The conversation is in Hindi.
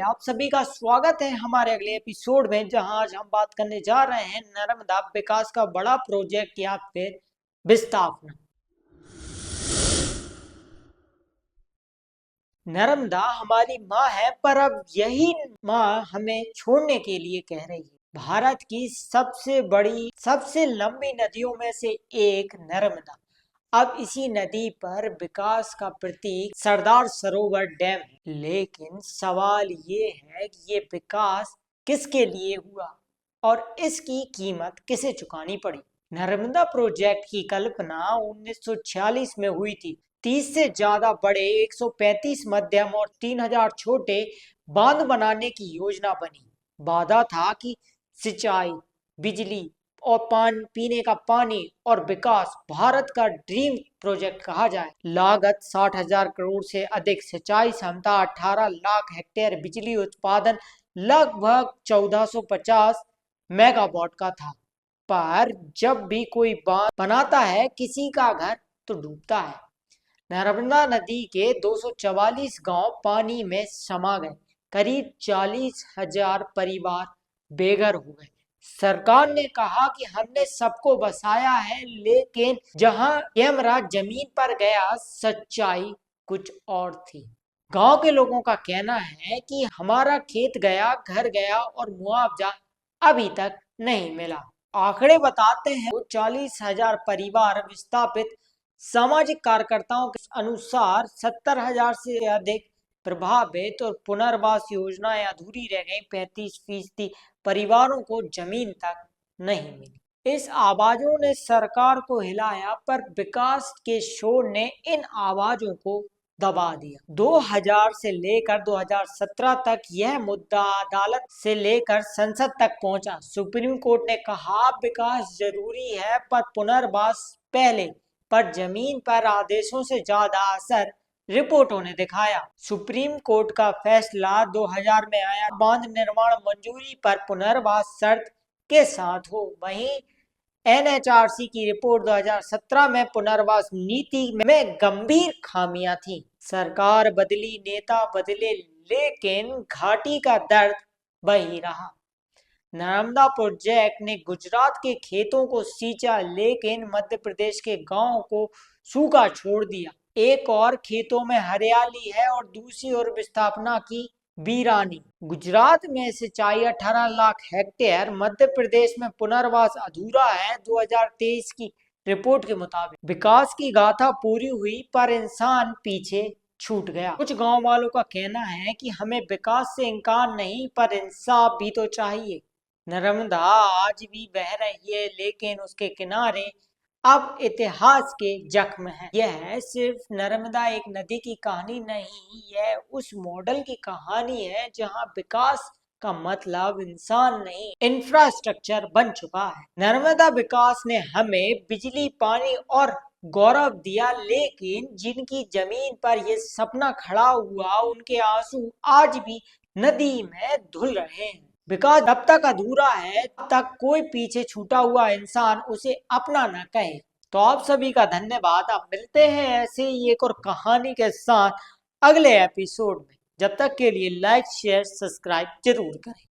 आप सभी का स्वागत है हमारे अगले एपिसोड में, जहां आज हम बात करने जा रहे हैं नर्मदा विकास का बड़ा प्रोजेक्ट या फिर विस्थापना। नर्मदा हमारी माँ है, पर अब यही माँ हमें छोड़ने के लिए कह रही है। भारत की सबसे बड़ी सबसे लंबी नदियों में से एक नर्मदा, अब इसी नदी पर विकास का प्रतीक सरदार सरोवर डैम है। लेकिन सवाल ये है कि ये विकास किसके लिए हुआ और इसकी कीमत किसे चुकानी पड़ी। नर्मदा प्रोजेक्ट की कल्पना 1946 में हुई थी। 30 से ज्यादा बड़े, 135 मध्यम और 3000 छोटे बांध बनाने की योजना बनी। वादा था कि सिंचाई, बिजली और पीने का पानी और विकास भारत का ड्रीम प्रोजेक्ट कहा जाए। लागत 60,000 करोड़ से अधिक, सिंचाई क्षमता 18 लाख हेक्टेयर, बिजली उत्पादन लगभग 1450 मेगावाट का था। पर जब भी कोई बांध बनाता है किसी का घर तो डूबता है। नर्मदा नदी के 244 गांव पानी में समा गए। करीब 40,000 परिवार बेघर हो गए। सरकार ने कहा कि हमने सबको बसाया है, लेकिन जहां कैमरा जमीन पर गया, सच्चाई कुछ और थी। गांव के लोगों का कहना है कि हमारा खेत गया, घर गया और मुआवजा अभी तक नहीं मिला। आंकड़े बताते हैं 40,000 परिवार विस्थापित। सामाजिक कार्यकर्ताओं के अनुसार 70,000 से अधिक प्रभावित और पुनर्वास योजनाएं अधूरी रह गई। 35% परिवारों को जमीन तक नहीं मिली। इस आवाजों ने सरकार को हिलाया, पर विकास के शोर ने इन आवाजों को दबा दिया। 2000 से लेकर 2017 तक यह मुद्दा अदालत से लेकर संसद तक पहुंचा। सुप्रीम कोर्ट ने कहा विकास जरूरी है, पर पुनर्वास पहले। पर जमीन पर आदेशों से ज्यादा असर रिपोर्टों ने दिखाया। सुप्रीम कोर्ट का फैसला 2000 में आया। बांध निर्माण मंजूरी पर पुनर्वास शर्त के साथ हो। वहीं एनएचआरसी की रिपोर्ट 2017 में पुनर्वास नीति में गंभीर खामियां थी। सरकार बदली, नेता बदले, लेकिन घाटी का दर्द वही रहा। नर्मदा प्रोजेक्ट ने गुजरात के खेतों को सींचा, लेकिन मध्य प्रदेश के गांवों को सूखा छोड़ दिया। एक और खेतों में हरियाली है और दूसरी ओर विस्थापना की वीरानी। गुजरात में सिंचाई 18 लाख हेक्टेयर, मध्य प्रदेश में पुनर्वास अधूरा है। 2023 की रिपोर्ट के मुताबिक विकास की गाथा पूरी हुई, पर इंसान पीछे छूट गया। कुछ गांव वालों का कहना है कि हमें विकास से इनकार नहीं, पर इंसाफ भी तो चाहिए। नर्मदा आज भी बह रही है, लेकिन उसके किनारे अब इतिहास के जख्म है। यह सिर्फ नर्मदा एक नदी की कहानी नहीं, यह उस मॉडल की कहानी है जहां विकास का मतलब इंसान नहीं, इंफ्रास्ट्रक्चर बन चुका है। नर्मदा विकास ने हमें बिजली, पानी और गौरव दिया, लेकिन जिनकी जमीन पर यह सपना खड़ा हुआ, उनके आंसू आज भी नदी में धुल रहे हैं। विकास जब तक अधूरा है, तब तक कोई पीछे छूटा हुआ इंसान उसे अपना न कहे। तो आप सभी का धन्यवाद। आप मिलते हैं ऐसे ही एक और कहानी के साथ अगले एपिसोड में। जब तक के लिए लाइक, शेयर, सब्सक्राइब जरूर करें।